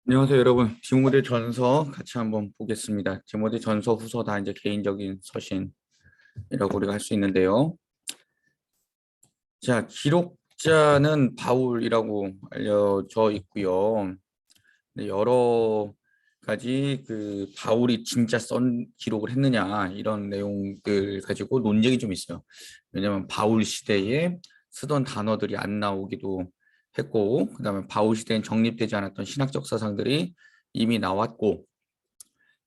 안녕하세요, 여러분. 디모데 전서 같이 한번 보겠습니다. 디모데 전서 후서 다 이제 개인적인 서신이라고 우리가 할 수 있는데요. 자, 기록자는 바울이라고 알려져 있고요. 근데 여러 가지 그 바울이 진짜 쓴 기록을 했느냐 이런 내용들 가지고 논쟁이 좀 있어요. 왜냐하면 바울 시대에 쓰던 단어들이 안 나오기도 했고, 그다음에 바울 시대엔 정립되지 않았던 신학적 사상들이 이미 나왔고,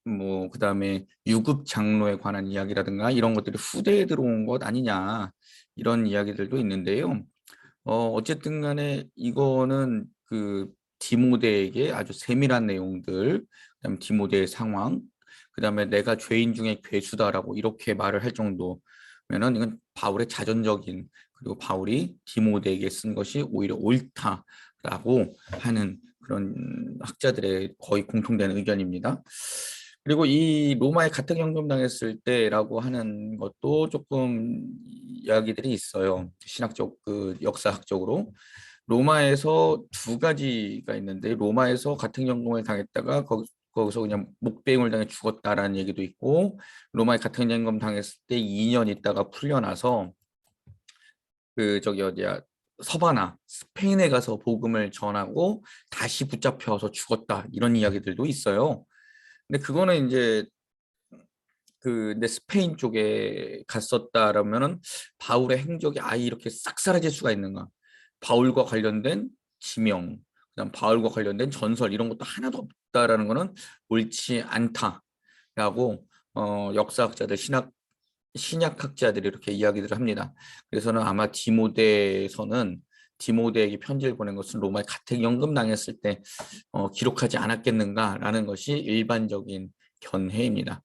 뭐 그다음에 유급 장로에 관한 이야기라든가 이런 것들이 후대에 들어온 것 아니냐 이런 이야기들도 있는데요. 어쨌든 간에 이거는 그 디모데에게 아주 세밀한 내용들, 그다음에 디모데의 상황, 그다음에 내가 죄인 중에 괴수다라고 이렇게 말을 할 정도면은 이건 바울의 자전적인, 그리고 바울이 디모데에게 쓴 것이 오히려 옳다라고 하는 그런 학자들의 거의 공통된 의견입니다. 그리고 이 로마에 가택연금 당했을 때라고 하는 것도 조금 이야기들이 있어요. 신학적 그 역사학적으로 로마에서 두 가지가 있는데, 로마에서 가택연금을 당했다가 거기서 그냥 목배임을 당해 죽었다라는 얘기도 있고, 로마에 가택연금 당했을 때 2년 있다가 풀려나서 그 저기 어디야, 서바나 스페인에 가서 복음을 전하고 다시 붙잡혀서 죽었다 이런 이야기들도 있어요. 근데 그거는 이제 근데 스페인 쪽에 갔었다라면은 바울의 행적이 아예 이렇게 싹 사라질 수가 있는가? 바울과 관련된 지명, 그다음 바울과 관련된 전설 이런 것도 하나도 없다라는 거는 옳지 않다라고 역사학자들, 신약학자들이 이렇게 이야기를 합니다. 그래서는 아마 디모데서는 디모데에게 편지를 보낸 것은 로마에 가택연금 당했을 때 기록하지 않았겠는가라는 것이 일반적인 견해입니다.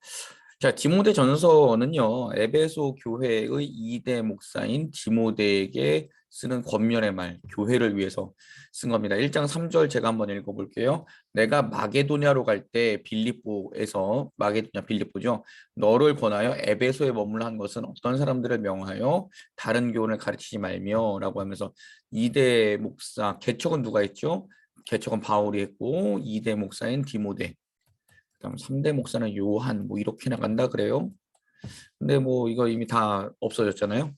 자, 디모데 전서는요, 에베소 교회의 2대 목사인 디모데에게 쓰는 권면의 말, 교회를 위해서 쓴 겁니다. 1장 3절 제가 한번 읽어볼게요. 내가 마게도냐로 갈 때 빌립보에서, 마게도냐 빌립보죠. 너를 권하여 에베소에 머물러 한 것은 어떤 사람들을 명하여 다른 교훈을 가르치지 말며 라고 하면서 2대 목사, 개척은 누가 했죠? 개척은 바울이 했고 2대 목사인 디모데, 그다음 3대 목사는 요한, 뭐 이렇게 나간다 그래요. 근데 뭐 이거 이미 다 없어졌잖아요.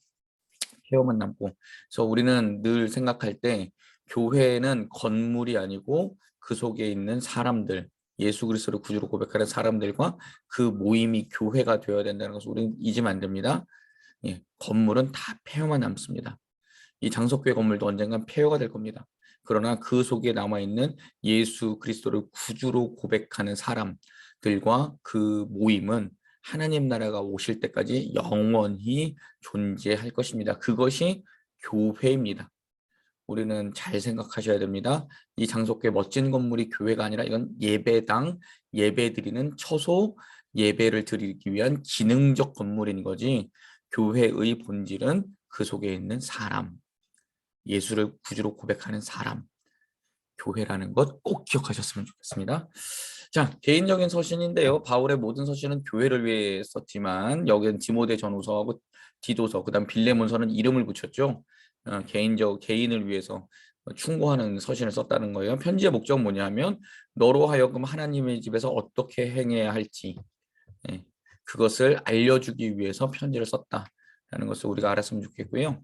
폐허만 남고. 그래서 우리는 늘 생각할 때 교회는 건물이 아니고 그 속에 있는 사람들, 예수 그리스도를 구주로 고백하는 사람들과 그 모임이 교회가 되어야 된다는 것을 우리는 잊으면 안 됩니다. 예, 건물은 다 폐허만 남습니다. 이 장석교회 건물도 언젠간 폐허가 될 겁니다. 그러나 그 속에 남아있는 예수 그리스도를 구주로 고백하는 사람들과 그 모임은 하나님 나라가 오실 때까지 영원히 존재할 것입니다. 그것이 교회입니다. 우리는 잘 생각하셔야 됩니다. 이 장석교회 멋진 건물이 교회가 아니라 이건 예배당, 예배드리는 처소, 예배를 드리기 위한 기능적 건물인 거지, 교회의 본질은 그 속에 있는 사람, 예수를 구주로 고백하는 사람, 교회라는 것 꼭 기억하셨으면 좋겠습니다. 자, 개인적인 서신인데요. 바울의 모든 서신은 교회를 위해 썼지만 여기는 디모데 전후서하고 디도서, 그다음 빌레몬서는 이름을 붙였죠. 개인을 위해서 충고하는 서신을 썼다는 거예요. 편지의 목적은 뭐냐면 너로 하여금 하나님의 집에서 어떻게 행해야 할지, 예, 그것을 알려주기 위해서 편지를 썼다라는 것을 우리가 알았으면 좋겠고요.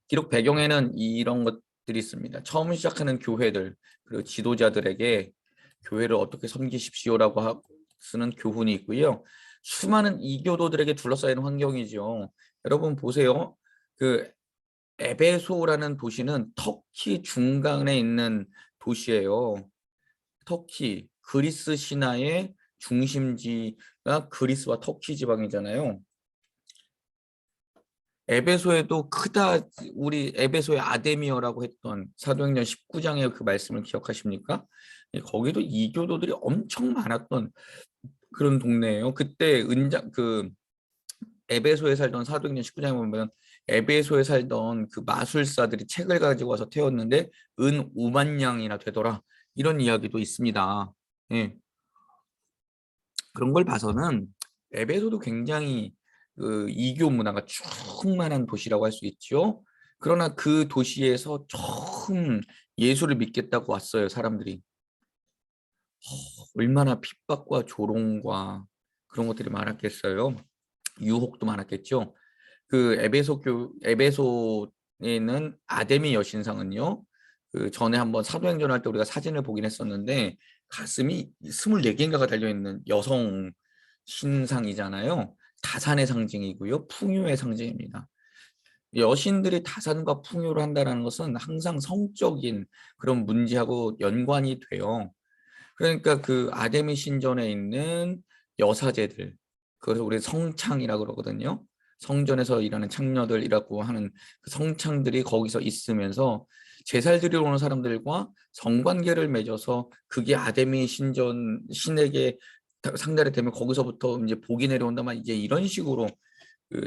기록 배경에는 이런 것들이 있습니다. 처음 시작하는 교회들, 그리고 지도자들에게 교회를 어떻게 섬기십시오라고 쓰는 교훈이 있고요. 수많은 이교도들에게 둘러싸이는 환경이죠. 여러분 보세요. 그 에베소라는 도시는 터키 중간에 있는 도시예요. 터키, 그리스 신화의 중심지가 그리스와 터키 지방이잖아요. 에베소에도 크다, 우리 에베소의 아데미어라고 했던 사도행전 19장의 그 말씀을 기억하십니까? 거기도 이교도들이 엄청 많았던 그런 동네예요. 그때 에베소에 살던, 사도행전 19장에 보면 에베소에 살던 그 마술사들이 책을 가지고 와서 태웠는데 은 5만 양이나 되더라, 이런 이야기도 있습니다. 예. 그런 걸 봐서는 에베소도 굉장히 그 이교 문화가 충만한 도시라고 할 수 있죠. 그러나 그 도시에서 처음 예수를 믿겠다고 왔어요, 사람들이. 얼마나 핍박과 조롱과 그런 것들이 많았겠어요. 유혹도 많았겠죠. 그 에베소에 있는 아데미 여신상은요. 그 전에 한번 사도행전 할 때 우리가 사진을 보긴 했었는데 가슴이 24개인가가 달려 있는 여성 신상이잖아요. 다산의 상징이고요. 풍요의 상징입니다. 여신들이 다산과 풍요를 한다는 것은 항상 성적인 그런 문제하고 연관이 돼요. 그러니까 그 아데미 신전에 있는 여사제들, 그래서 우리 성창이라고 그러거든요. 성전에서 일하는 창녀들이라고 하는 그 성창들이 거기서 있으면서 제살 드리러 오는 사람들과 성관계를 맺어서 그게 아데미 신전 신에게 상달이 되면 거기서부터 이제 복이 내려온다만 이제 이런 식으로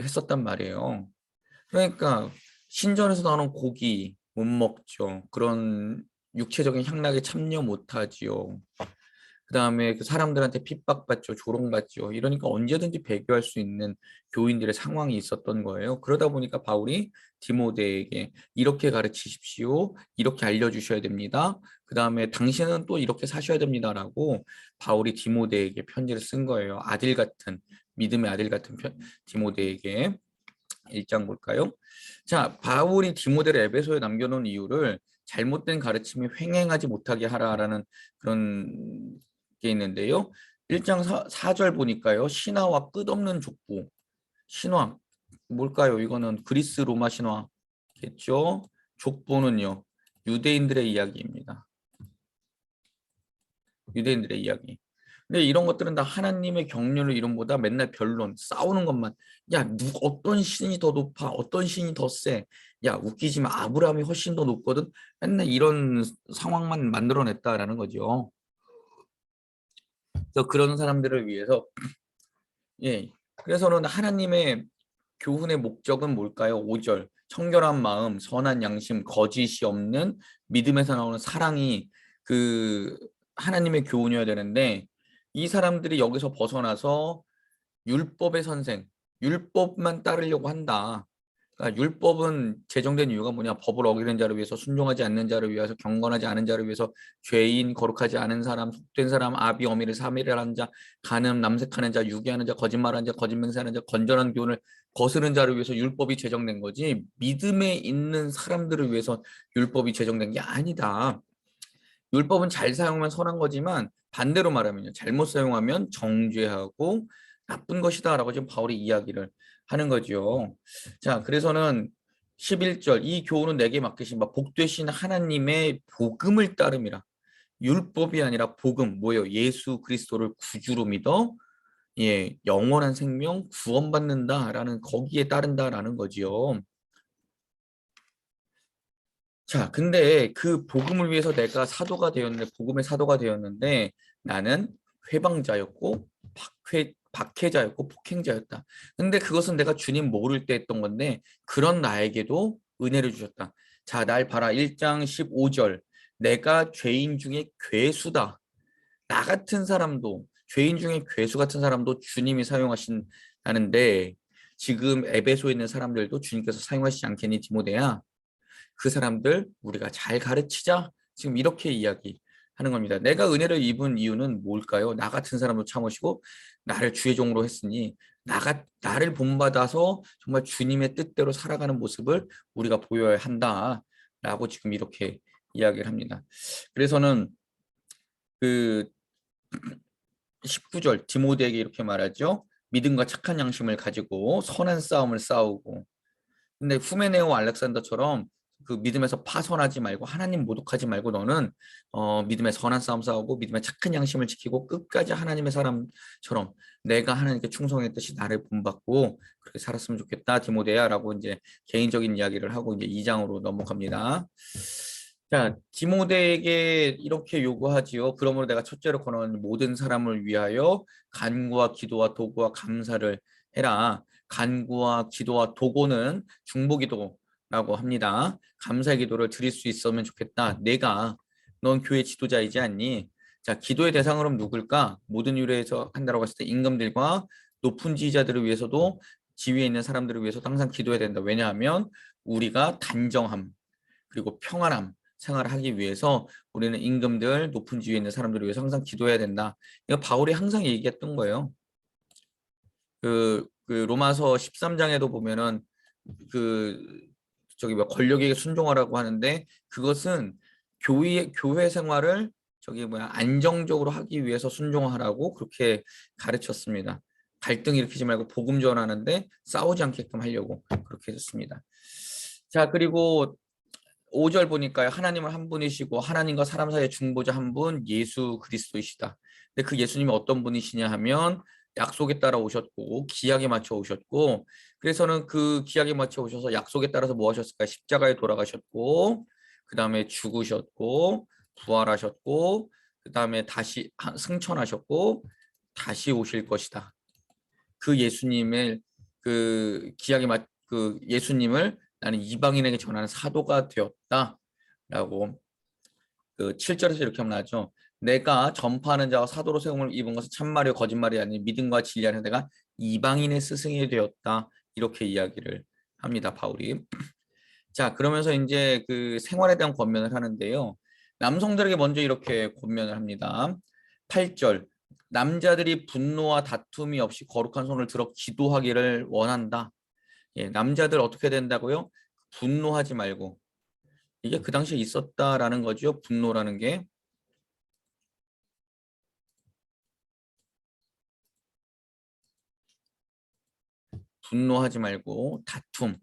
했었단 말이에요. 그러니까 신전에서 나오는 고기 못 먹죠. 그런 육체적인 향락에 참여 못하지요. 그다음에 그 사람들한테 핍박받죠, 조롱받죠. 이러니까 언제든지 배교할 수 있는 교인들의 상황이 있었던 거예요. 그러다 보니까 바울이 디모데에게 이렇게 가르치십시오, 이렇게 알려주셔야 됩니다. 그다음에 당신은 또 이렇게 사셔야 됩니다라고 바울이 디모데에게 편지를 쓴 거예요. 아들 같은 믿음의 아들 같은 디모데에게. 1장 볼까요? 자, 바울이 디모데를 에베소에 남겨놓은 이유를 잘못된 가르침이 횡행하지 못하게 하라라는 그런 게 있는데요. 1장 4절 보니까요. 신화와 끝없는 족보. 신화 뭘까요? 이거는 그리스 로마 신화겠죠. 족보는요. 유대인들의 이야기입니다. 유대인들의 이야기. 근데 이런 것들은 다 하나님의 경륜을 이론보다 맨날 변론, 싸우는 것만. 야, 어떤 신이 더 높아? 어떤 신이 더 세? 야, 웃기지만 아브라함이 훨씬 더 높거든. 맨날 이런 상황만 만들어냈다라는 거죠. 그래서 그런 사람들을 위해서 예. 그래서는 하나님의 교훈의 목적은 뭘까요? 5절. 청결한 마음, 선한 양심, 거짓이 없는 믿음에서 나오는 사랑이 그 하나님의 교훈이어야 되는데 이 사람들이 여기서 벗어나서 율법의 선생, 율법만 따르려고 한다. 그러니까 율법은 제정된 이유가 뭐냐? 법을 어기는 자를 위해서, 순종하지 않는 자를 위해서, 경건하지 않은 자를 위해서, 죄인, 거룩하지 않은 사람, 속된 사람, 아비, 어미를 사미라는 자, 간음, 남색하는 자, 유기하는 자, 거짓말하는 자, 거짓 맹세하는 자, 건전한 교훈을 거스른 자를 위해서 율법이 제정된 거지. 믿음에 있는 사람들을 위해서 율법이 제정된 게 아니다. 율법은 잘 사용하면 선한 거지만 반대로 말하면요. 잘못 사용하면 정죄하고 나쁜 것이다라고 지금 바울이 이야기를 하는 거죠. 자, 그래서는 11절 이 교훈은 내게 맡기신 바 복되신 하나님의 복음을 따름이라. 율법이 아니라 복음 뭐예요? 예수 그리스도를 구주로 믿어 예, 영원한 생명 구원받는다라는 거기에 따른다라는 거지요. 자, 근데 그 복음을 위해서 내가 사도가 되었는데, 복음의 사도가 되었는데, 나는 회방자였고, 박해자였고, 폭행자였다. 근데 그것은 내가 주님 모를 때 했던 건데, 그런 나에게도 은혜를 주셨다. 자, 날 봐라. 1장 15절. 내가 죄인 중에 괴수다. 나 같은 사람도, 죄인 중에 괴수 같은 사람도 주님이 사용하신다는데, 지금 에베소에 있는 사람들도 주님께서 사용하시지 않겠니, 디모데야? 그 사람들 우리가 잘 가르치자. 지금 이렇게 이야기하는 겁니다. 내가 은혜를 입은 이유는 뭘까요? 나 같은 사람도 참으시고 나를 주의 종으로 했으니 나를 본받아서 정말 주님의 뜻대로 살아가는 모습을 우리가 보여야 한다라고 지금 이렇게 이야기를 합니다. 그래서는 그 19절 디모데에게 이렇게 말하죠. 믿음과 착한 양심을 가지고 선한 싸움을 싸우고 근데 후메네오 알렉산더처럼 그 믿음에서 파선하지 말고 하나님 모독하지 말고 너는 믿음의 선한 싸움 싸우고 믿음의 착한 양심을 지키고 끝까지 하나님의 사람처럼 내가 하나님께 충성했듯이 나를 본받고 그렇게 살았으면 좋겠다 디모데야라고 이제 개인적인 이야기를 하고 이제 2장으로 넘어갑니다. 자, 디모데에게 이렇게 요구하지요. 그러므로 내가 첫째로 권하는 모든 사람을 위하여 간구와 기도와 도구와 감사를 해라. 간구와 기도와 도고는 중보기도라고 합니다. 감사의 기도를 드릴 수 있으면 좋겠다. 넌 교회 지도자이지 않니? 자, 기도의 대상으로 누굴까? 모든 유래에서 한다고 했을 때 임금들과 높은 지휘자들을 위해서도 지위에 있는 사람들을 위해서도 항상 기도해야 된다. 왜냐하면 우리가 단정함 그리고 평안함 생활을 하기 위해서 우리는 임금들, 높은 지위에 있는 사람들을 위해서 항상 기도해야 된다. 이거 바울이 항상 얘기했던 거예요. 그 로마서 13장에도 보면은 그 저기 뭐 권력에게 순종하라고 하는데 그것은 교회 생활을 저기 뭐야 안정적으로 하기 위해서 순종하라고 그렇게 가르쳤습니다. 갈등 일으키지 말고 복음 전하는데 싸우지 않게끔 하려고 그렇게 했습니다. 자, 그리고 5절 보니까요. 하나님은 한 분이시고 하나님과 사람 사이의 중보자 한 분 예수 그리스도이시다. 근데 그 예수님이 어떤 분이시냐 하면 약속에 따라 오셨고 기약에 맞춰 오셨고 그래서는 그 기약에 맞춰 오셔서 약속에 따라서 뭐 하셨을까? 십자가에 돌아가셨고 그 다음에 죽으셨고 부활하셨고 그 다음에 다시 승천하셨고 다시 오실 것이다. 그 예수님을 그 기약에 그 예수님을 나는 이방인에게 전하는 사도가 되었다라고 그 7절에서 이렇게 하면 나죠. 내가 전파하는 자와 사도로 세움을 입은 것은 참말이요 거짓말이 아닌 믿음과 진리 안에 내가 이방인의 스승이 되었다. 이렇게 이야기를 합니다. 바울이. 자, 그러면서 이제 그 생활에 대한 권면을 하는데요. 남성들에게 먼저 이렇게 권면을 합니다. 8절. 남자들이 분노와 다툼이 없이 거룩한 손을 들어 기도하기를 원한다. 예, 남자들 어떻게 된다고요? 분노하지 말고. 이게 그 당시에 있었다라는 거죠. 분노라는 게. 분노하지 말고 다툼.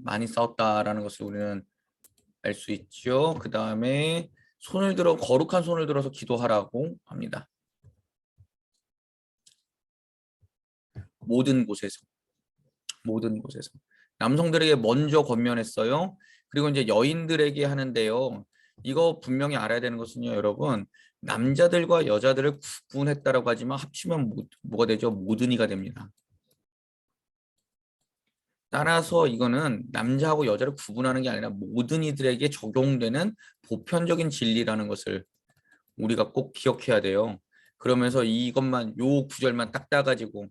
많이 싸웠다라는 것을 우리는 알 수 있죠. 그 다음에 손을 들어 거룩한 손을 들어서 기도하라고 합니다. 모든 곳에서. 모든 곳에서. 남성들에게 먼저 권면했어요. 그리고 이제 여인들에게 하는데요. 이거 분명히 알아야 되는 것은요, 여러분. 남자들과 여자들을 구분했다라고 하지만 합치면 뭐가 되죠? 모든 이가 됩니다. 따라서 이거는 남자하고 여자를 구분하는 게 아니라 모든 이들에게 적용되는 보편적인 진리라는 것을 우리가 꼭 기억해야 돼요. 그러면서 이것만 요 구절만 딱 따가지고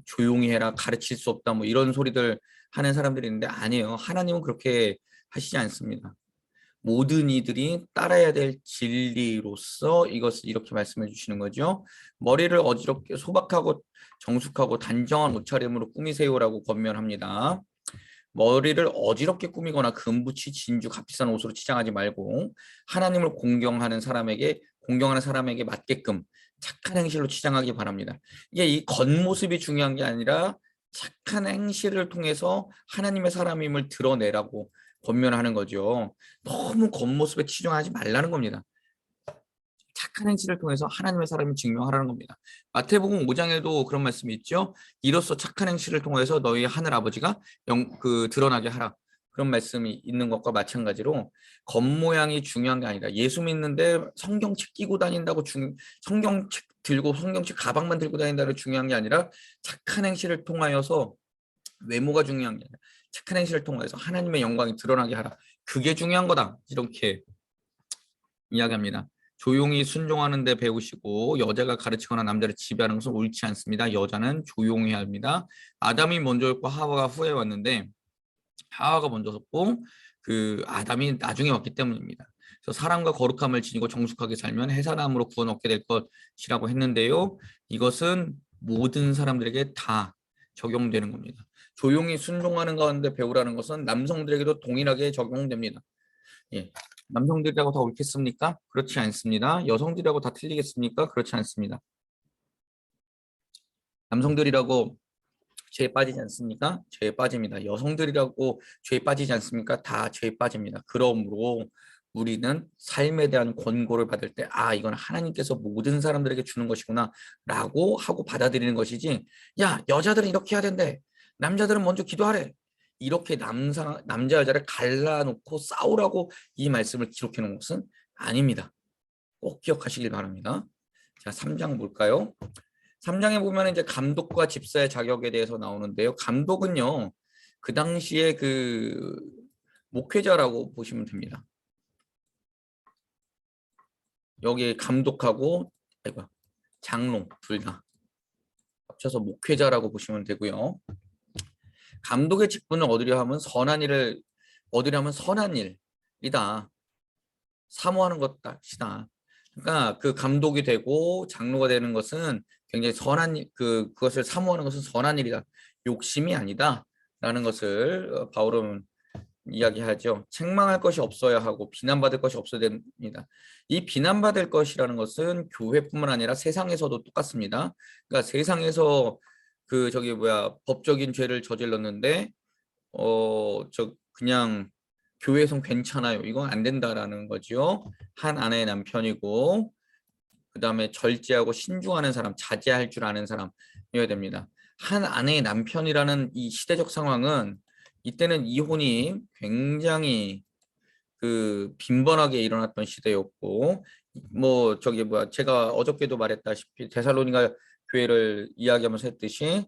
조용히 해라 가르칠 수 없다 뭐 이런 소리들 하는 사람들이 있는데 아니에요. 하나님은 그렇게 하시지 않습니다. 모든 이들이 따라야 될 진리로서 이것을 이렇게 말씀해 주시는 거죠. 머리를 어지럽게 소박하고 정숙하고 단정한 옷차림으로 꾸미세요라고 권면합니다. 머리를 어지럽게 꾸미거나 금붙이 진주 값비싼 옷으로 치장하지 말고 하나님을 공경하는 사람에게 맞게끔 착한 행실로 치장하기 바랍니다. 이게 이 겉모습이 중요한 게 아니라 착한 행실을 통해서 하나님의 사람임을 드러내라고 권면하는 거죠. 너무 겉모습에 치중하지 말라는 겁니다. 착한 행실을 통해서 하나님의 사람을 증명하라는 겁니다. 마태복음 5장에도 그런 말씀이 있죠. 이로써 착한 행실을 통해서 너희 하늘 아버지가 드러나게 하라. 그런 말씀이 있는 것과 마찬가지로 겉모양이 중요한 게 아니라 예수 믿는데 성경책 끼고 다닌다고 성경책 들고 성경책 가방만 들고 다닌다고 중요한 게 아니라 착한 행실을 통하여서 외모가 중요한 게 아니라 착한 행실을 통해서 하나님의 영광이 드러나게 하라. 그게 중요한 거다. 이렇게 이야기합니다. 조용히 순종하는 데 배우시고 여자가 가르치거나 남자를 지배하는 것은 옳지 않습니다. 여자는 조용히 합니다. 아담이 먼저였고 하와가 후에 왔는데 하와가 먼저였고 그 아담이 나중에 왔기 때문입니다. 그래서 사랑과 거룩함을 지니고 정숙하게 살면 해사람으로 구원 얻게 될 것이라고 했는데요. 이것은 모든 사람들에게 다 적용되는 겁니다. 조용히 순종하는 가운데 배우라는 것은 남성들에게도 동일하게 적용됩니다. 예. 남성들이라고 다 옳겠습니까? 그렇지 않습니다. 여성들이라고 다 틀리겠습니까? 그렇지 않습니다. 남성들이라고 죄에 빠지지 않습니까? 죄에 빠집니다. 여성들이라고 죄에 빠지지 않습니까? 다 죄에 빠집니다. 그러므로 우리는 삶에 대한 권고를 받을 때, 아, 이건 하나님께서 모든 사람들에게 주는 것이구나, 라고 하고 받아들이는 것이지, 야, 여자들은 이렇게 해야 된대. 남자들은 먼저 기도하래. 이렇게 남자, 여자를 갈라놓고 싸우라고 이 말씀을 기록해 놓은 것은 아닙니다. 꼭 기억하시길 바랍니다. 자, 3장 볼까요? 3장에 보면 이제 감독과 집사의 자격에 대해서 나오는데요. 감독은요, 그 당시에 그 목회자라고 보시면 됩니다. 여기 감독하고 장로 둘 다 합쳐서 목회자라고 보시면 되고요. 감독의 직분을 얻으려 하면 선한 일, 사모하는 것이다. 그러니까 그 감독이 되고 장로가 되는 것은 굉장히 선한 그것을 사모하는 것은 선한 일이다. 욕심이 아니다라는 것을 바울은 이야기하죠. 책망할 것이 없어야 하고 비난받을 것이 없어야 됩니다. 이 비난받을 것이라는 것은 교회뿐만 아니라 세상에서도 똑같습니다. 그러니까 세상에서 법적인 죄를 저질렀는데 그냥 교회에선 괜찮아요. 이건 안 된다라는 거죠. 한 아내의 남편이고 그다음에 절제하고 신중하는 사람, 자제할 줄 아는 사람이어야 됩니다. 한 아내의 남편이라는 이 시대적 상황은 이때는 이혼이 굉장히 빈번하게 일어났던 시대였고 제가 어저께도 말했다시피 데살로니가 교회를 이야기하면서 했듯이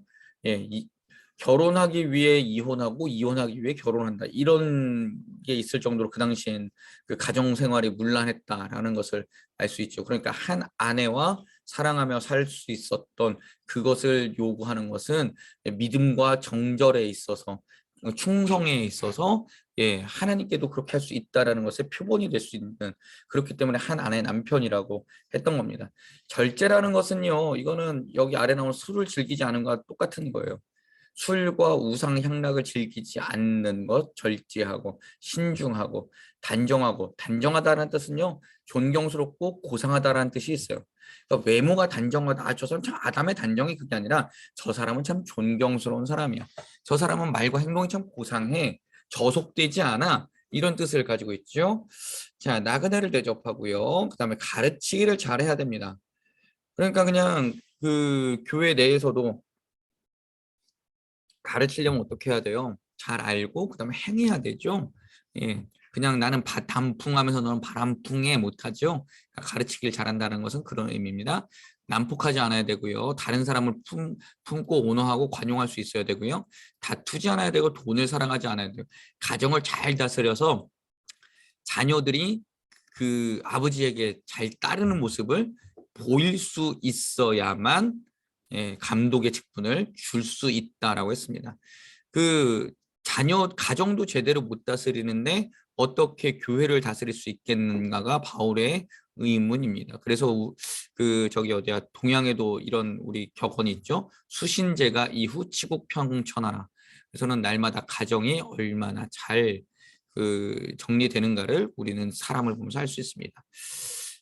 결혼하기 위해 이혼하고 이혼하기 위해 결혼한다 이런 게 있을 정도로 그 당시엔 그 가정 생활이 문란했다라는 것을 알 수 있죠. 그러니까 한 아내와 사랑하며 살 수 있었던 그것을 요구하는 것은 믿음과 정절에 있어서 충성에 있어서 하나님께도 그렇게 할 수 있다라는 것의 표본이 될 수 있는 그렇기 때문에 한 아내의 남편이라고 했던 겁니다. 절제라는 것은요, 이거는 여기 아래 나온 술을 즐기지 않은 것과 똑같은 거예요. 술과 우상 향락을 즐기지 않는 것, 절제하고 신중하고 단정하다는 뜻은요, 존경스럽고 고상하다라는 뜻이 있어요. 그러니까 외모가 단정하다, 저 사람 참 아담의 단정이 그게 아니라 저 사람은 참 존경스러운 사람이야. 저 사람은 말과 행동이 참 고상해. 저속되지 않아. 이런 뜻을 가지고 있죠. 자, 나그네를 대접하고요. 그다음에 가르치기를 잘해야 됩니다. 그러니까 그냥 그 교회 내에서도 가르치려면 어떻게 해야 돼요? 잘 알고 그다음에 행해야 되죠. 그냥 나는 단풍하면서 너는 바람풍에 못하죠. 그러니까 가르치길 잘한다는 것은 그런 의미입니다. 난폭하지 않아야 되고요. 다른 사람을 품고 온화하고 관용할 수 있어야 되고요. 다투지 않아야 되고 돈을 사랑하지 않아야 돼요. 가정을 잘 다스려서 자녀들이 그 아버지에게 잘 따르는 모습을 보일 수 있어야만 감독의 직분을 줄 수 있다라고 했습니다. 그 가정도 제대로 못 다스리는데 어떻게 교회를 다스릴 수 있겠는가가 바울의 의문입니다. 그래서 동양에도 이런 우리 격언이 있죠. 수신제가 이후 치국평천하라. 그래서는 날마다 가정이 얼마나 잘 정리되는가를 우리는 사람을 보면서 알 수 있습니다.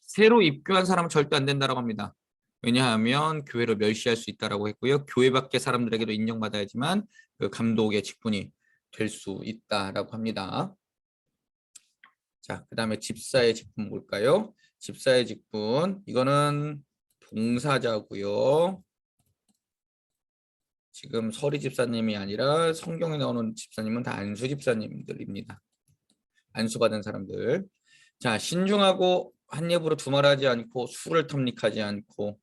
새로 입교한 사람은 절대 안 된다고 합니다. 왜냐하면 교회를 멸시할 수 있다라고 했고요. 교회 밖의 사람들에게도 인정받아야지만 그 감독의 직분이 될 수 있다라고 합니다. 자, 그다음에 집사의 직분 볼까요? 집사의 직분, 이거는 동사자고요. 지금 서리 집사님이 아니라 성경에 나오는 집사님은 다 안수 집사님들입니다. 안수받은 사람들. 자, 신중하고 한 입으로 두말하지 않고 술을 탐닉하지 않고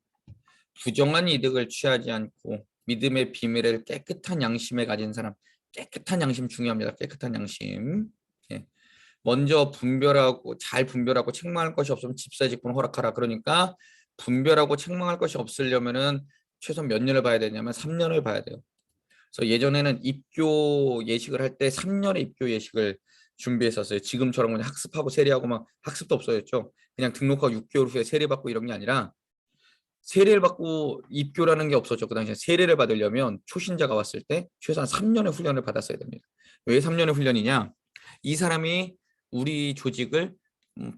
부정한 이득을 취하지 않고 믿음의 비밀을 깨끗한 양심에 가진 사람. 깨끗한 양심 중요합니다. 깨끗한 양심. 먼저 잘 분별하고 책망할 것이 없으면 집사의 직분을 허락하라. 그러니까 분별하고 책망할 것이 없으려면은 최소 몇 년을 봐야 되냐면 3년을 봐야 돼요. 그래서 예전에는 입교 예식을 할 때 3년의 입교 예식을 준비했었어요. 지금처럼 그냥 학습하고 세례하고 막 학습도 없어졌죠. 그냥 등록하고 6개월 후에 세례 받고 이런 게 아니라 세례를 받고 입교라는 게 없었죠. 그 당시에 세례를 받으려면 초신자가 왔을 때 최소한 3년의 훈련을 받았어야 됩니다. 왜 3년의 훈련이냐? 이 사람이 우리 조직을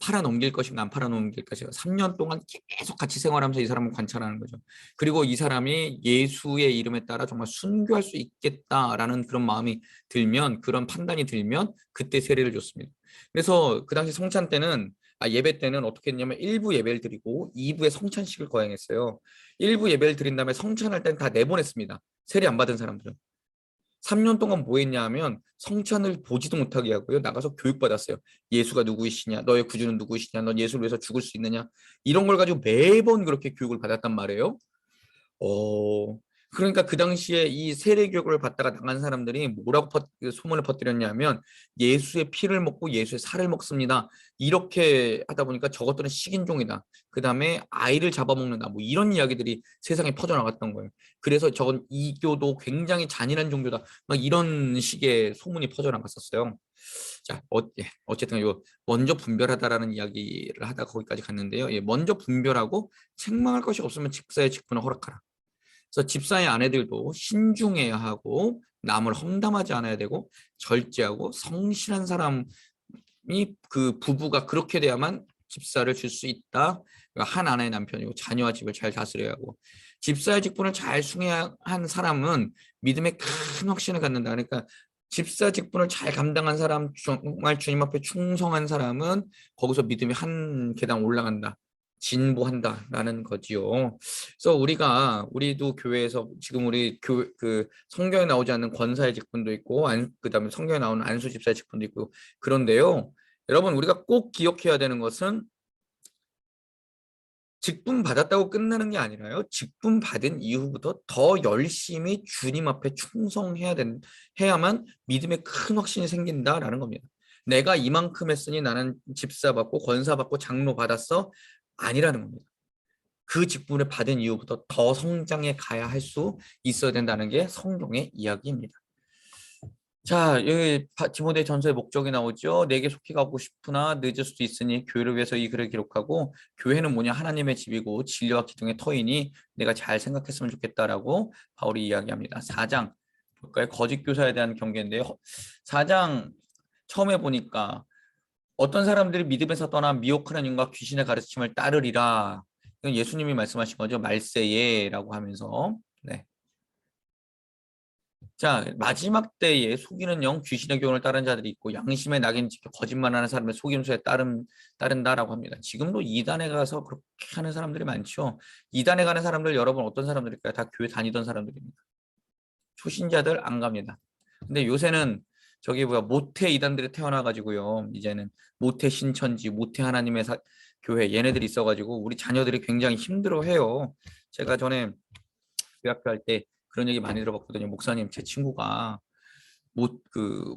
팔아넘길 것인가 안 팔아넘길 것인가 3년 동안 계속 같이 생활하면서 이 사람을 관찰하는 거죠. 그리고 이 사람이 예수의 이름에 따라 정말 순교할 수 있겠다라는 그런 마음이 들면 그런 판단이 들면 그때 세례를 줬습니다. 그래서 그 당시 성찬 때는 예배 때는 어떻게 했냐면 1부 예배를 드리고 2부에 성찬식을 거행했어요. 1부 예배를 드린 다음에 성찬할 때는 다 내보냈습니다. 세례 안 받은 사람들은. 3년 동안 뭐 했냐 하면 성찬을 보지도 못하게 하고요. 나가서 교육받았어요. 예수가 누구이시냐? 너의 구주는 누구이시냐? 넌 예수를 위해서 죽을 수 있느냐? 이런 걸 가지고 매번 그렇게 교육을 받았단 말이에요. 그러니까 그 당시에 이 세례 교육을 받다가 나간 사람들이 뭐라고 소문을 퍼뜨렸냐면 예수의 피를 먹고 예수의 살을 먹습니다. 이렇게 하다 보니까 저것들은 식인종이다. 그 다음에 아이를 잡아먹는다. 뭐 이런 이야기들이 세상에 퍼져나갔던 거예요. 그래서 저건 이교도 굉장히 잔인한 종교다. 막 이런 식의 소문이 퍼져나갔었어요. 자, 어쨌든 요 먼저 분별하다라는 이야기를 하다가 거기까지 갔는데요. 예, 먼저 분별하고 책망할 것이 없으면 집사의 직분을 허락하라. 그래서 집사의 아내들도 신중해야 하고 남을 험담하지 않아야 되고 절제하고 성실한 사람이 그 부부가 그렇게 돼야만 집사를 줄 수 있다. 그러니까 한 아내의 남편이고 자녀와 집을 잘 다스려야 하고 집사의 직분을 잘 수행한 사람은 믿음의 큰 확신을 갖는다. 그러니까 집사 직분을 잘 감당한 사람, 정말 주님 앞에 충성한 사람은 거기서 믿음이 한 계단 올라간다. 진보한다라는 거지요. 그래서 우리도 교회에서 지금 우리 그 성경에 나오지 않는 권사의 직분도 있고 그다음에 성경에 나오는 안수 집사의 직분도 있고 그런데요. 여러분 우리가 꼭 기억해야 되는 것은 직분 받았다고 끝나는 게 아니라요. 직분 받은 이후부터 더 열심히 주님 앞에 해야만 믿음의 큰 확신이 생긴다라는 겁니다. 내가 이만큼 했으니 나는 집사 받고 권사 받고 장로 받았어. 아니라는 겁니다. 그 직분을 받은 이후부터 더 성장해 가야 할 수 있어야 된다는 게 성경의 이야기입니다. 자, 여기 디모데 전서의 목적이 나오죠. 내게 속히 가고 싶으나 늦을 수도 있으니 교회를 위해서 이 글을 기록하고 교회는 뭐냐 하나님의 집이고 진리와 기둥의 터이니 내가 잘 생각했으면 좋겠다라고 바울이 이야기합니다. 4장 볼까요? 거짓 교사에 대한 경계인데요. 4장 처음에 보니까 어떤 사람들이 믿음에서 떠나 미혹하는 영과 귀신의 가르침을 따르리라. 이건 예수님이 말씀하신 거죠. 말세예라고 하면서. 네. 자, 마지막 때에 속이는 영, 귀신의 교훈을 따른 자들이 있고 양심의 낙인 지켜 거짓말하는 사람의 속임수에 따른다라고 합니다. 지금도 이단에 가서 그렇게 하는 사람들이 많죠. 이단에 가는 사람들 여러분 어떤 사람들일까요? 다 교회 다니던 사람들입니다. 초신자들 안 갑니다. 근데 요새는 저기 모태 이단들이 태어나가지고요. 이제는 모태 신천지, 모태 하나님의 교회 얘네들이 있어가지고 우리 자녀들이 굉장히 힘들어해요. 제가 전에 대학교 할 때 그런 얘기 많이 들어봤거든요. 목사님, 제 친구가 그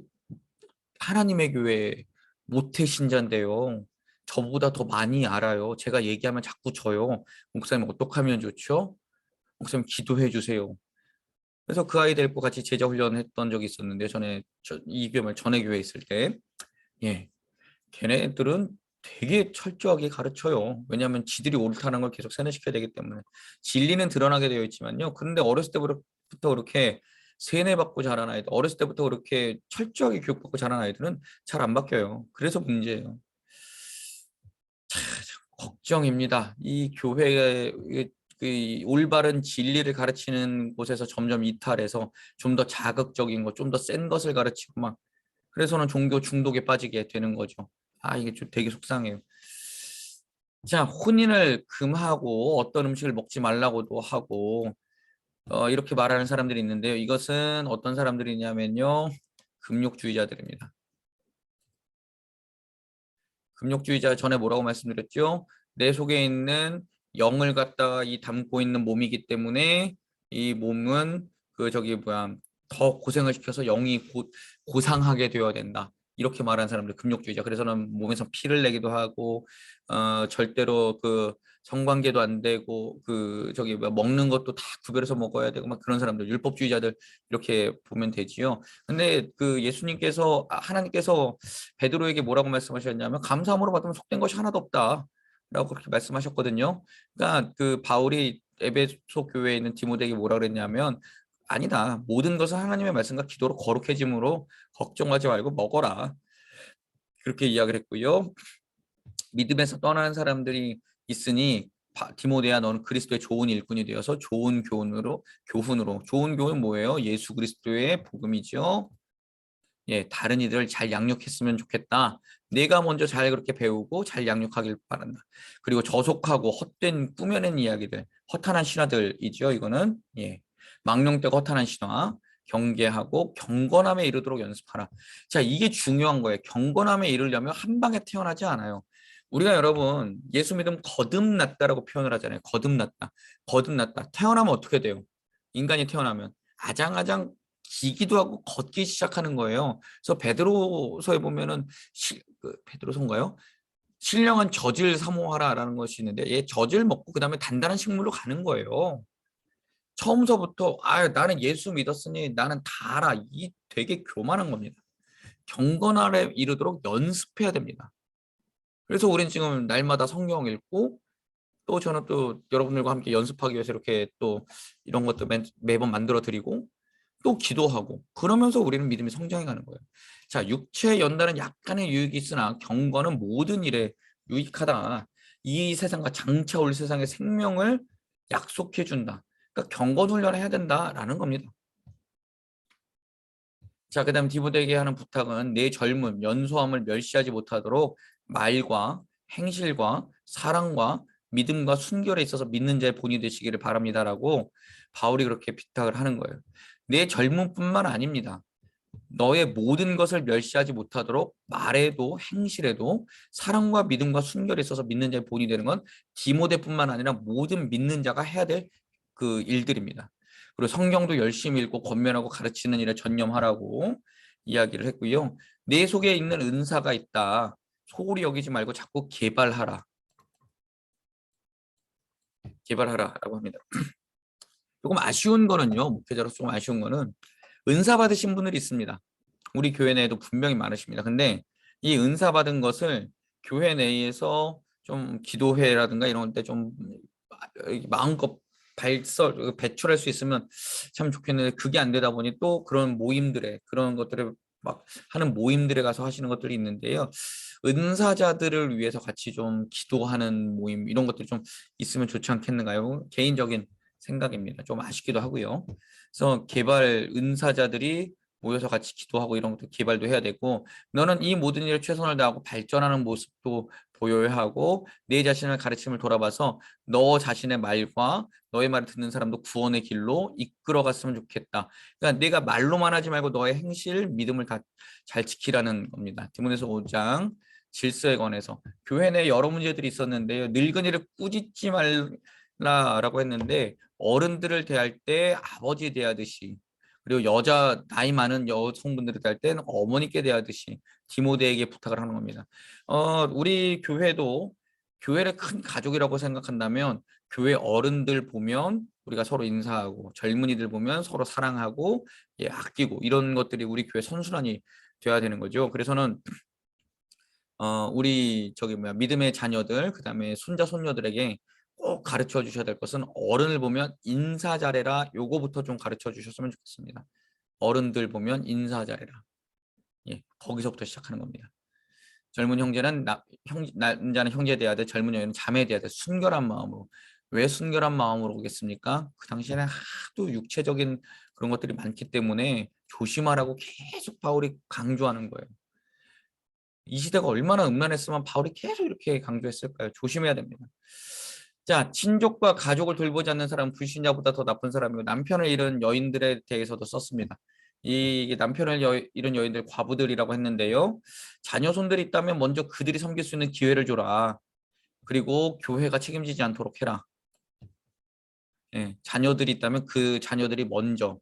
하나님의 교회 모태 신자인데요. 저보다 더 많이 알아요. 제가 얘기하면 자꾸 져요. 목사님 어떻게 하면 좋죠? 목사님 기도해 주세요. 그래서 그 아이 데리고 같이 제자 훈련했던 적이 있었는데 전에 이교말 전에 교회 있을 때 예, 걔네들은 되게 철저하게 가르쳐요. 왜냐하면 지들이 옳다는 걸 계속 세뇌시켜야 되기 때문에 진리는 드러나게 되어 있지만요. 그런데 어렸을 때부터 그렇게 세뇌받고 자란 아이들, 어렸을 때부터 그렇게 철저하게 교육받고 자란 아이들은 잘 안 바뀌어요. 그래서 문제예요. 걱정입니다. 이 교회의 그 올바른 진리를 가르치는 곳에서 점점 이탈해서 좀 더 자극적인 것, 좀 더 센 것을 가르치고 막 그래서는 종교 중독에 빠지게 되는 거죠. 아, 이게 좀 되게 속상해요. 자, 혼인을 금하고 어떤 음식을 먹지 말라고도 하고 이렇게 말하는 사람들이 있는데요. 이것은 어떤 사람들이냐면요. 금욕주의자들입니다. 금욕주의자 전에 뭐라고 말씀드렸죠? 내 속에 있는 영을 갖다가 담고 있는 몸이기 때문에 이 몸은 더 고생을 시켜서 영이 고상하게 되어야 된다. 이렇게 말하는 사람들 금욕주의자. 그래서는 몸에서 피를 내기도 하고 절대로 그 성관계도 안 되고 먹는 것도 다 구별해서 먹어야 되고 막 그런 사람들 율법주의자들 이렇게 보면 되지요. 근데 그 하나님께서 베드로에게 뭐라고 말씀하셨냐면 감사함으로 받으면 속된 것이 하나도 없다라고 그렇게 말씀하셨거든요. 그러니까 그 바울이 에베소 교회에 있는 디모데에게 뭐라 그랬냐면 아니다. 모든 것은 하나님의 말씀과 기도로 거룩해짐으로 걱정하지 말고 먹어라. 그렇게 이야기를 했고요. 믿음에서 떠나는 사람들이 있으니 디모데야 너는 그리스도의 좋은 일꾼이 되어서 좋은 교훈으로 좋은 교훈은 뭐예요? 예수 그리스도의 복음이죠. 예, 다른 이들을 잘 양육했으면 좋겠다. 내가 먼저 잘 그렇게 배우고 잘 양육하길 바란다. 그리고 저속하고 헛된 꾸며낸 이야기들, 허탄한 신화들이죠. 이거는 예, 망령되고 허탄한 신화, 경계하고 경건함에 이르도록 연습하라. 자, 이게 중요한 거예요. 경건함에 이르려면 한 방에 태어나지 않아요. 우리가 여러분 예수 믿음 거듭났다라고 표현을 하잖아요. 거듭났다. 거듭났다. 태어나면 어떻게 돼요? 인간이 태어나면 아장아장 기기도 하고 걷기 시작하는 거예요. 그래서 베드로서에 보면은 베드로서인가요? 신령한 젖을 사모하라라는 것이 있는데 얘 젖을 먹고 그다음에 단단한 식물로 가는 거예요. 처음서부터 나는 예수 믿었으니 나는 다 알아. 이 되게 교만한 겁니다. 경건함에 이르도록 연습해야 됩니다. 그래서 우리는 지금 날마다 성경 읽고 또 저는 또 여러분들과 함께 연습하기 위해서 이렇게 또 이런 것도 매번 만들어 드리고 또 기도하고 그러면서 우리는 믿음이 성장해 가는 거예요. 자, 육체 연단은 약간의 유익이 있으나 경건은 모든 일에 유익하다. 이 세상과 장차 올 세상의 생명을 약속해 준다. 그러니까 경건 훈련을 해야 된다라는 겁니다. 자, 그다음 디모데에게 하는 부탁은 내 젊음, 연소함을 멸시하지 못하도록 말과 행실과 사랑과 믿음과 순결에 있어서 믿는 자의 본이 되시기를 바랍니다라고 바울이 그렇게 부탁을 하는 거예요. 내 젊음뿐만 아닙니다. 너의 모든 것을 멸시하지 못하도록 말에도 행실에도 사랑과 믿음과 순결에 있어서 믿는 자의 본이 되는 건 디모데뿐만 아니라 모든 믿는 자가 해야 될 그 일들입니다. 그리고 성경도 열심히 읽고 권면하고 가르치는 일에 전념하라고 이야기를 했고요. 내 속에 있는 은사가 있다. 소홀히 여기지 말고 자꾸 개발하라라고 합니다. 조금 아쉬운 거는요. 목회자로 조금 아쉬운 거는 은사 받으신 분들이 있습니다. 우리 교회 내에도 분명히 많으십니다. 근데 이 은사 받은 것을 교회 내에서 좀 기도회라든가 이런 데 좀 마음껏 배출할 수 있으면 참 좋겠는데 그게 안 되다 보니 또 그런 모임들에 그런 것들을 막 하는 모임들에 가서 하시는 것들이 있는데요. 은사자들을 위해서 같이 좀 기도하는 모임 이런 것들이 좀 있으면 좋지 않겠는가요? 개인적인 생각입니다. 좀 아쉽기도 하고요. 그래서 개발 은사자들이 모여서 같이 기도하고 이런 것도 개발도 해야 되고 너는 이 모든 일에 최선을 다하고 발전하는 모습도 보여야 하고 내 자신을 가르침을 돌아봐서 너 자신의 말과 너의 말을 듣는 사람도 구원의 길로 이끌어 갔으면 좋겠다. 그러니까 내가 말로만 하지 말고 너의 행실, 믿음을 다 잘 지키라는 겁니다. 디모데서 5장 질서에 관해서 교회 내에 여러 문제들이 있었는데요. 늙은이를 꾸짖지 말라라고 했는데 어른들을 대할 때 아버지 대하듯이 그리고 여자 나이 많은 여성분들을 대할 때는 어머니께 대하듯이 디모데에게 부탁을 하는 겁니다. 우리 교회도 교회를 큰 가족이라고 생각한다면 교회 어른들 보면 우리가 서로 인사하고 젊은이들 보면 서로 사랑하고 아끼고 이런 것들이 우리 교회 선순환이 돼야 되는 거죠. 그래서는 우리 믿음의 자녀들 그다음에 손자 손녀들에게 꼭 가르쳐 주셔야 될 것은 어른을 보면 인사 잘해라. 요거부터 좀 가르쳐 주셨으면 좋겠습니다. 어른들 보면 인사 잘해라. 거기서부터 시작하는 겁니다. 젊은 형제는 남자는 형제에 대해야 돼. 젊은 여인은 자매에 대해야 돼. 순결한 마음으로. 왜 순결한 마음으로 오겠습니까? 그 당시에는 하도 육체적인 그런 것들이 많기 때문에 조심하라고 계속 바울이 강조하는 거예요. 이 시대가 얼마나 음란했으면 바울이 계속 이렇게 강조했을까요? 조심해야 됩니다. 자, 친족과 가족을 돌보지 않는 사람은 불신자보다 더 나쁜 사람이고 남편을 잃은 여인들에 대해서도 썼습니다. 이 남편을 잃은 여인들 과부들이라고 했는데요. 자녀손들이 있다면 먼저 그들이 섬길 수 있는 기회를 줘라. 그리고 교회가 책임지지 않도록 해라. 자녀들이 있다면 그 자녀들이 먼저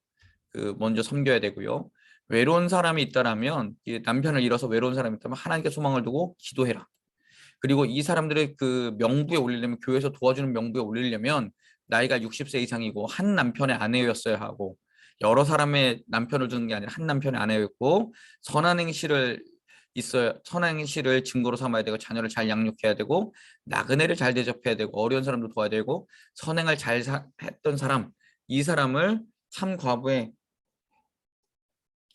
섬겨야 되고요. 외로운 사람이 있다라면 남편을 잃어서 외로운 사람이 있다면 하나님께 소망을 두고 기도해라. 그리고 이 사람들의 그 명부에 올리려면 교회에서 도와주는 명부에 올리려면 나이가 60세 이상이고 한 남편의 아내였어야 하고 여러 사람의 남편을 두는 게 아니라 한 남편의 아내였고 선한 행실을 증거로 삼아야 되고 자녀를 잘 양육해야 되고 나그네를 잘 대접해야 되고 어려운 사람도 도와야 되고 선행을 잘 했던 사람 이 사람을 참 과부의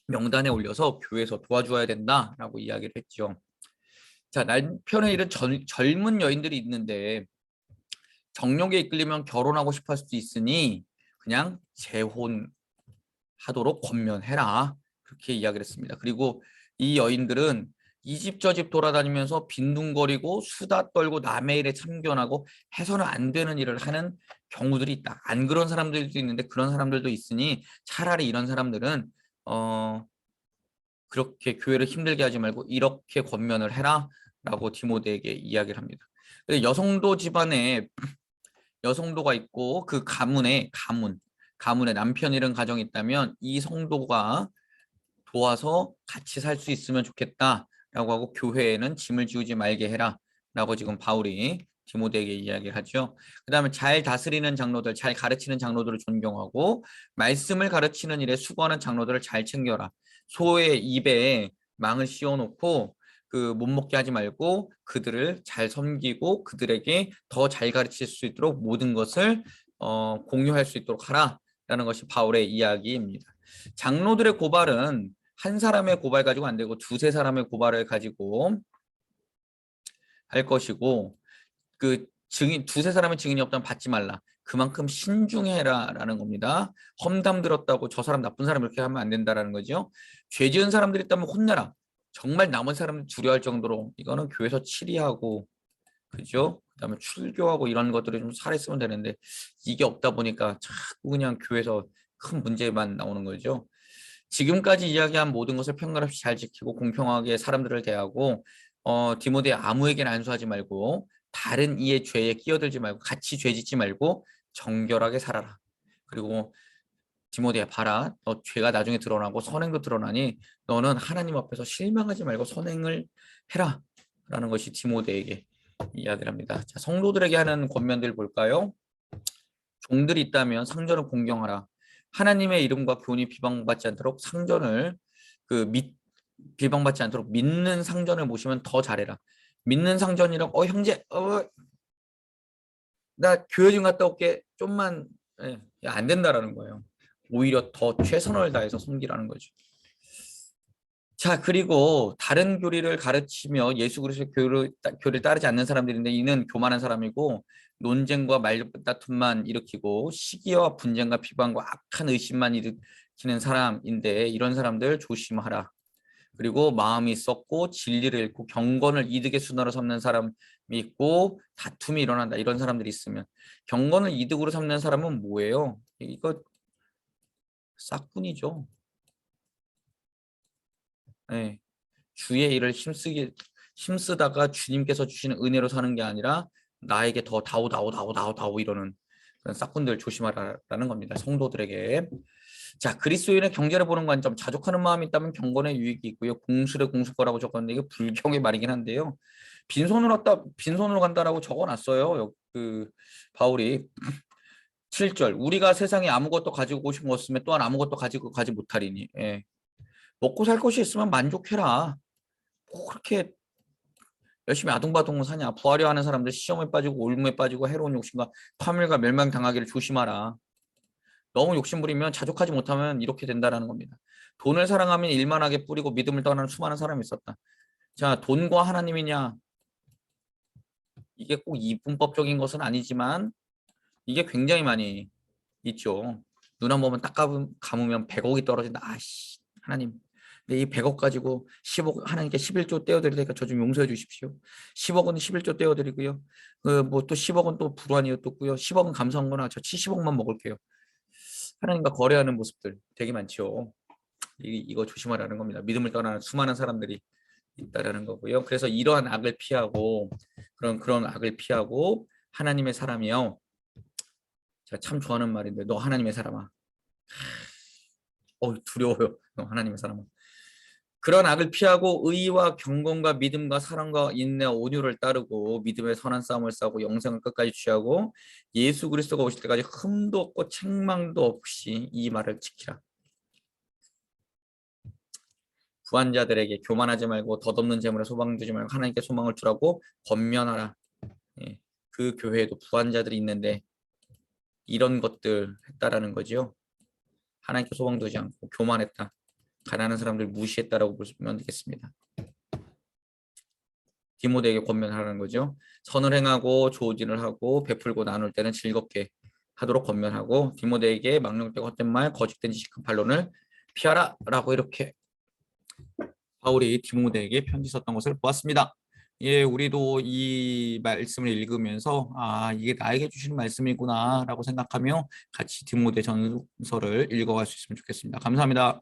명단에 올려서 교회에서 도와줘야 된다라고 이야기를 했죠. 자, 남편의 일은 젊은 여인들이 있는데 정욕에 이끌리면 결혼하고 싶어 할 수도 있으니 그냥 재혼하도록 권면해라. 그렇게 이야기를 했습니다. 그리고 이 여인들은 이 집 저 집 돌아다니면서 빈둥거리고 수다 떨고 남의 일에 참견하고 해서는 안 되는 일을 하는 경우들이 있다. 안 그런 사람들도 있는데 그런 사람들도 있으니 차라리 이런 사람들은 그렇게 교회를 힘들게 하지 말고 이렇게 권면을 해라 라고 디모데에게 이야기를 합니다. 여성도 집안에 여성도가 있고 그 가문 가문에 남편 잃은 가정이 있다면 이 성도가 도와서 같이 살 수 있으면 좋겠다라고 하고 교회에는 짐을 지우지 말게 해라라고 지금 바울이 디모데에게 이야기를 하죠. 그 다음에 잘 다스리는 장로들, 잘 가르치는 장로들을 존경하고 말씀을 가르치는 일에 수고하는 장로들을 잘 챙겨라. 소의 입에 망을 씌워놓고 그 못 먹게 하지 말고 그들을 잘 섬기고 그들에게 더 잘 가르칠 수 있도록 모든 것을 공유할 수 있도록 하라라는 것이 바울의 이야기입니다. 장로들의 고발은 한 사람의 고발 가지고 안 되고 두세 사람의 고발을 가지고 할 것이고 그 증인 두세 사람의 증인이 없다면 받지 말라. 그만큼 신중해라라는 겁니다. 험담 들었다고 저 사람 나쁜 사람 이렇게 하면 안 된다라는 거죠. 죄 지은 사람들이 있다면 혼내라. 정말 남은 사람들 두려워할 정도로 이거는 교회에서 치리하고 그죠? 그다음에 출교하고 이런 것들을 좀 살했으면 되는데 이게 없다 보니까 자꾸 그냥 교회에서 큰 문제만 나오는 거죠. 지금까지 이야기한 모든 것을 편견 없이 잘 지키고 공평하게 사람들을 대하고 디모데 아무에게나 안수하지 말고 다른 이의 죄에 끼어들지 말고 같이 죄 짓지 말고 정결하게 살아라. 그리고 디모데야 봐라. 너 죄가 나중에 드러나고 선행도 드러나니 너는 하나님 앞에서 실망하지 말고 선행을 해라. 라는 것이 디모데에게 이야기를 합니다. 자, 성도들에게 하는 권면들 볼까요? 종들이 있다면 상전을 공경하라. 하나님의 이름과 교훈이 비방받지 않도록 상전을 비방받지 않도록 믿는 상전을 모시면 더 잘해라. 믿는 상전이라고 형제 나 교회 좀 갔다 올게 좀만 안 된다라는 거예요. 오히려 더 최선을 다해서 섬기라는 거죠. 자, 그리고 다른 교리를 가르치며 예수 그리스도의 교리를 따르지 않는 사람들인데 이는 교만한 사람이고 논쟁과 말다툼만 일으키고 시기와 분쟁과 비방과 악한 의심만 일으키는 사람인데 이런 사람들 조심하라. 그리고 마음이 썩고 진리를 잃고 경건을 이득의 순환으로 삼는 사람이 있고 다툼이 일어난다. 이런 사람들이 있으면 경건을 이득으로 삼는 사람은 뭐예요? 이거 싹군이죠. 네. 주의 일을 힘쓰다가 주님께서 주시는 은혜로 사는 게 아니라 나에게 더 다오 이러는 그런 싹군들 조심하라는 겁니다. 성도들에게. 자, 그리스도인의 경제를 보는 관점, 자족하는 마음이 있다면 경건의 유익이 있고요. 공술의 공수거라고 적었는데 이게 불경의 말이긴 한데요. 빈손으로 간다라고 적어놨어요. 그 바울이 7절 우리가 세상에 아무것도 가지고 오신 것 없으면 또한 아무것도 가지고 가지 못하리니. 예. 먹고 살 것이 있으면 만족해라. 뭐 그렇게 열심히 아둥바둥 사냐. 부하려 하는 사람들 시험에 빠지고 올무에 빠지고 해로운 욕심과 파멸과 멸망당하기를 조심하라. 너무 욕심부리면 자족하지 못하면 이렇게 된다라는 겁니다. 돈을 사랑하면 일만하게 뿌리고 믿음을 떠나는 수많은 사람이 있었다. 자, 돈과 하나님이냐? 이게 꼭 이분법적인 것은 아니지만 이게 굉장히 많이 있죠. 눈 한 번만 딱 감으면 100억이 떨어진다. 아씨, 하나님. 근데 이 100억 가지고 10억 하나님께 11조 떼어드릴 테니까 저 좀 용서해 주십시오. 10억은 11조 떼어드리고요. 뭐 또 10억은 또 불완이요 또고요. 10억은 감사한 거나 저 70억만 먹을게요. 하나님과 거래하는 모습들 되게 많죠. 이거 조심하라는 겁니다. 믿음을 떠나는 수많은 사람들이 있다라는 거고요. 그래서 이러한 악을 피하고 그런 악을 피하고 하나님의 사람이요. 제가 참 좋아하는 말인데 너 하나님의 사람아. 두려워요. 너 하나님의 사람아. 그런 악을 피하고 의와 경건과 믿음과 사랑과 인내와 온유를 따르고 믿음의 선한 싸움을 싸우고 영생을 끝까지 취하고 예수 그리스도가 오실 때까지 흠도 없고 책망도 없이 이 말을 지키라. 부한 자들에게 교만하지 말고 덧없는 재물에 소망 두지 말고 하나님께 소망을 두라고 권면하라. 예, 그 교회에도 부한 자들이 있는데 이런 것들 했다라는 거죠. 하나님께 소망 두지 않고 교만했다. 가난한 사람들 무시했다라고 보시면 되겠습니다. 디모데에게 권면하라는 거죠. 선을 행하고 조진을 하고 베풀고 나눌 때는 즐겁게 하도록 권면하고 디모데에게 망령되고 헛된 말 거짓된 지식한 반론을 피하라라고 이렇게 바울이 디모데에게 편지 썼던 것을 보았습니다. 예, 우리도 이 말씀을 읽으면서 이게 나에게 주시는 말씀이구나라고 생각하며 같이 디모데 전서를 읽어갈 수 있으면 좋겠습니다. 감사합니다.